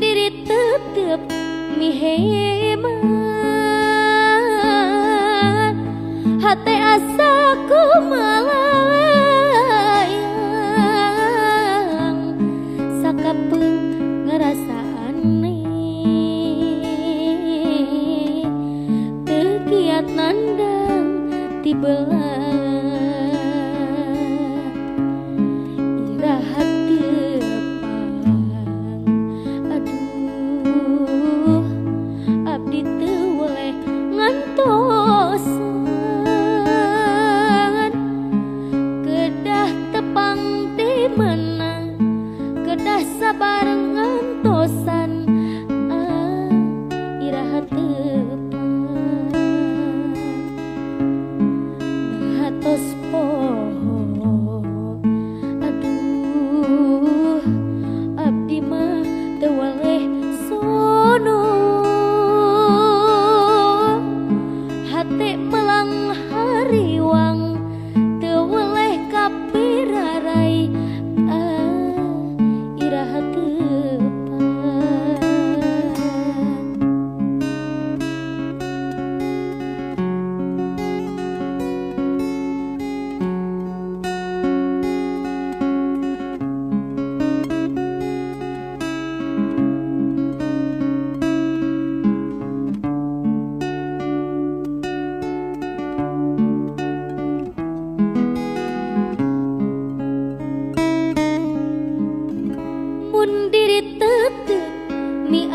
diri tetep mi hemat hati asa ku malayang sakapeung ngerasaan teu kiat nandang ti belah irahat tepang aduh abdi teu weleh ngantosan kedah tepang di menang kedah sabar ngantosan irahat tepang hatos poho aduh abdi mah teu waleh sono hate melang hariwang teu waleh kapirarai irahat tepang mun diri tetep mi